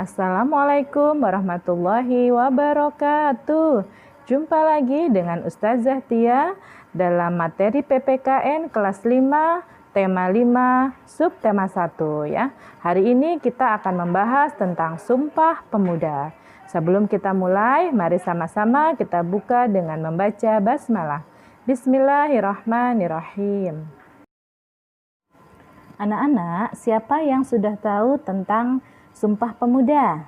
Assalamualaikum warahmatullahi wabarakatuh. Jumpa lagi dengan Ustazah Tia dalam materi PPKN kelas 5, tema 5, subtema 1 ya. Hari ini kita akan membahas tentang Sumpah Pemuda. Sebelum kita mulai, mari sama-sama kita buka dengan membaca basmalah. Bismillahirrahmanirrahim. Anak-anak, siapa yang sudah tahu tentang Sumpah Pemuda?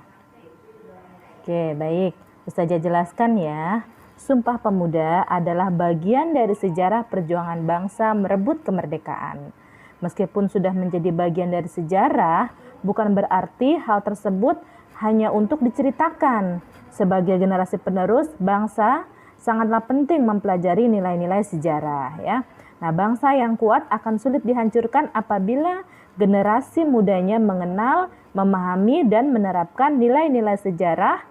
Oke, baik. Ustazah jelaskan ya. Sumpah Pemuda adalah bagian dari sejarah perjuangan bangsa merebut kemerdekaan. Meskipun sudah menjadi bagian dari sejarah, bukan berarti hal tersebut hanya untuk diceritakan. Sebagai generasi penerus bangsa, sangatlah penting mempelajari nilai-nilai sejarah ya. Nah, bangsa yang kuat akan sulit dihancurkan apabila generasi mudanya mengenal, memahami, dan menerapkan nilai-nilai sejarah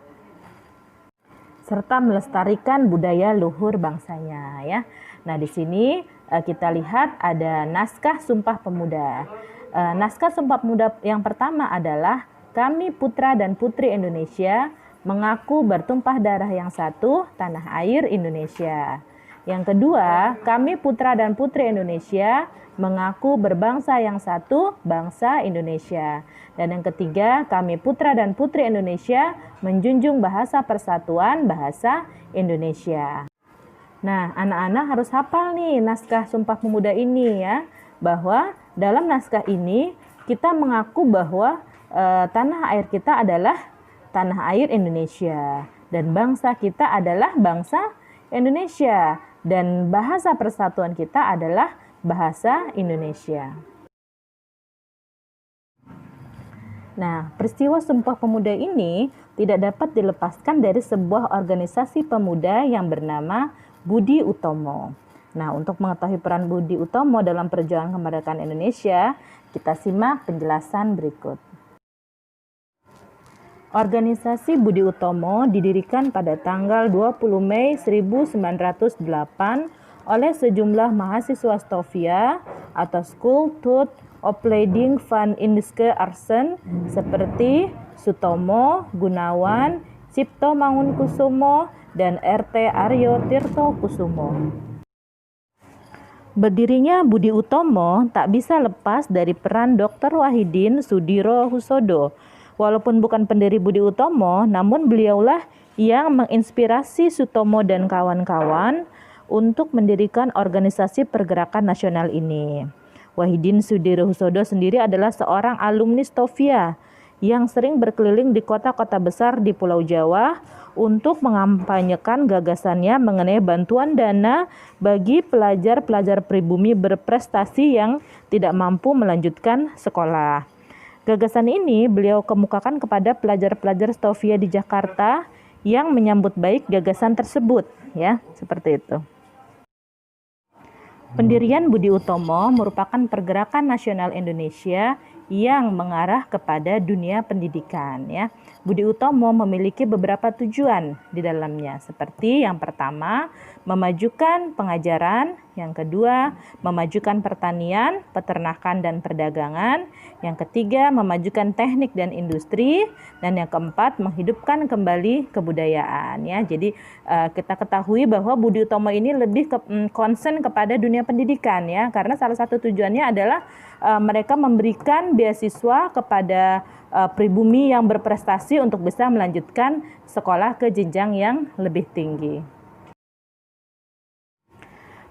serta melestarikan budaya luhur bangsanya ya. Nah, di sini kita lihat ada naskah Sumpah Pemuda. Naskah Sumpah Pemuda yang pertama adalah kami putra dan putri Indonesia mengaku bertumpah darah yang satu, tanah air Indonesia. Yang kedua, kami putra dan putri Indonesia mengaku berbangsa yang satu, bangsa Indonesia. Dan yang ketiga, kami putra dan putri Indonesia menjunjung bahasa persatuan, bahasa Indonesia. Nah, anak-anak harus hafal nih naskah Sumpah Pemuda ini ya, bahwa dalam naskah ini kita mengaku bahwa tanah air kita adalah tanah air Indonesia dan bangsa kita adalah bangsa Indonesia. Dan bahasa persatuan kita adalah bahasa Indonesia. Nah, peristiwa Sumpah Pemuda ini tidak dapat dilepaskan dari sebuah organisasi pemuda yang bernama Budi Utomo. Nah, untuk mengetahui peran Budi Utomo dalam perjuangan kemerdekaan Indonesia, kita simak penjelasan berikut. Organisasi Budi Utomo didirikan pada tanggal 20 Mei 1908 oleh sejumlah mahasiswa Stovia atau School tot Opleiding van Indische Artsen seperti Sutomo, Gunawan, Cipto Mangunkusumo, dan RT Aryo Tirto Kusumo. Berdirinya Budi Utomo tak bisa lepas dari peran Dr. Wahidin Sudirohusodo. Walaupun bukan pendiri Budi Utomo, namun beliaulah yang menginspirasi Sutomo dan kawan-kawan untuk mendirikan organisasi pergerakan nasional ini. Wahidin Sudirohusodo sendiri adalah seorang alumni Stovia yang sering berkeliling di kota-kota besar di Pulau Jawa untuk mengampanyekan gagasannya mengenai bantuan dana bagi pelajar-pelajar pribumi berprestasi yang tidak mampu melanjutkan sekolah. Gagasan ini beliau kemukakan kepada pelajar-pelajar Stovia di Jakarta yang menyambut baik gagasan tersebut, ya, seperti itu. Pendirian Budi Utomo merupakan pergerakan nasional Indonesia yang mengarah kepada dunia pendidikan ya. Budi Utomo memiliki beberapa tujuan di dalamnya seperti yang pertama memajukan pengajaran, yang kedua memajukan pertanian, peternakan dan perdagangan, yang ketiga memajukan teknik dan industri, dan yang keempat menghidupkan kembali kebudayaan ya. Jadi kita ketahui bahwa Budi Utomo ini lebih concern kepada dunia pendidikan ya, karena salah satu tujuannya adalah mereka memberikan beasiswa kepada pribumi yang berprestasi untuk bisa melanjutkan sekolah ke jenjang yang lebih tinggi.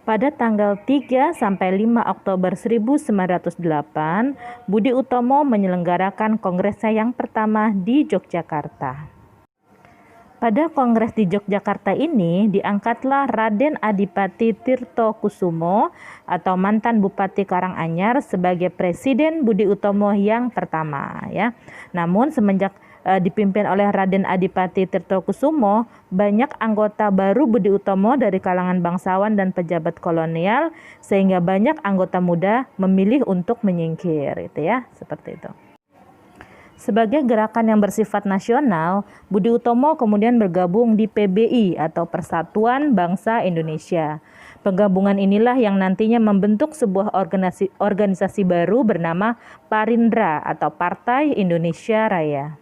Pada tanggal 3 sampai 5 Oktober 1908, Budi Utomo menyelenggarakan kongresnya yang pertama di Yogyakarta. Pada kongres di Yogyakarta ini diangkatlah Raden Adipati Tirto Kusumo atau mantan Bupati Karanganyar sebagai Presiden Budi Utomo yang pertama ya. Namun semenjak dipimpin oleh Raden Adipati Tirto Kusumo, banyak anggota baru Budi Utomo dari kalangan bangsawan dan pejabat kolonial sehingga banyak anggota muda memilih untuk menyingkir itu ya, seperti itu. Sebagai gerakan yang bersifat nasional, Budi Utomo kemudian bergabung di PBI atau Persatuan Bangsa Indonesia. Penggabungan inilah yang nantinya membentuk sebuah organisasi baru bernama Parindra atau Partai Indonesia Raya.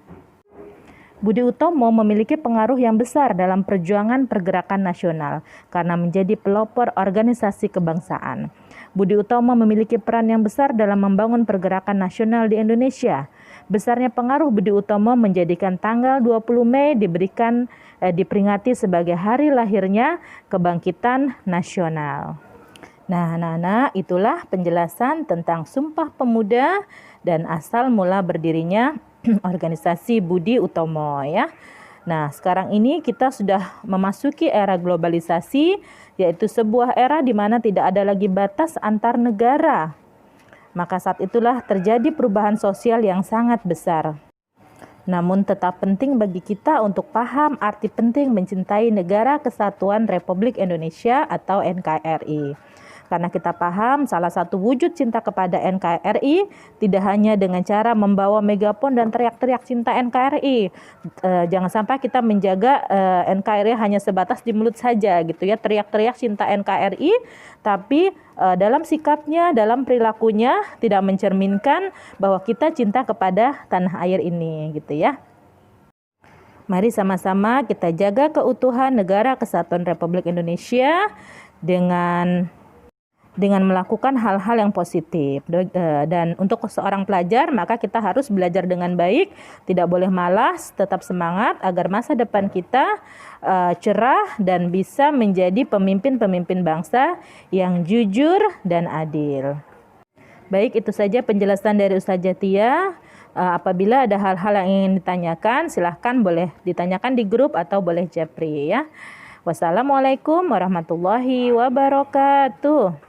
Budi Utomo memiliki pengaruh yang besar dalam perjuangan pergerakan nasional karena menjadi pelopor organisasi kebangsaan. Budi Utomo memiliki peran yang besar dalam membangun pergerakan nasional di Indonesia. Besarnya pengaruh Budi Utomo menjadikan tanggal 20 Mei diperingati sebagai hari lahirnya kebangkitan nasional. Nah, anak-anak, itulah penjelasan tentang Sumpah Pemuda dan asal mula berdirinya organisasi Budi Utomo ya. Nah, sekarang ini kita sudah memasuki era globalisasi, yaitu sebuah era di mana tidak ada lagi batas antar negara. Maka saat itulah terjadi perubahan sosial yang sangat besar. Namun tetap penting bagi kita untuk paham arti penting mencintai Negara Kesatuan Republik Indonesia atau NKRI. Karena kita paham salah satu wujud cinta kepada NKRI tidak hanya dengan cara membawa megapon dan teriak-teriak cinta NKRI. Jangan sampai kita menjaga NKRI hanya sebatas di mulut saja gitu ya, teriak-teriak cinta NKRI, tapi dalam sikapnya, dalam perilakunya tidak mencerminkan bahwa kita cinta kepada tanah air ini gitu ya. Mari sama-sama kita jaga keutuhan Negara Kesatuan Republik Indonesia dengan melakukan hal-hal yang positif. Dan untuk seorang pelajar, maka kita harus belajar dengan baik, tidak boleh malas, tetap semangat agar masa depan kita cerah dan bisa menjadi pemimpin-pemimpin bangsa yang jujur dan adil. Baik, itu saja penjelasan dari Ustazah Tia. Apabila ada hal-hal yang ingin ditanyakan, silahkan boleh ditanyakan di grup atau boleh japri ya. Wassalamualaikum warahmatullahi wabarakatuh.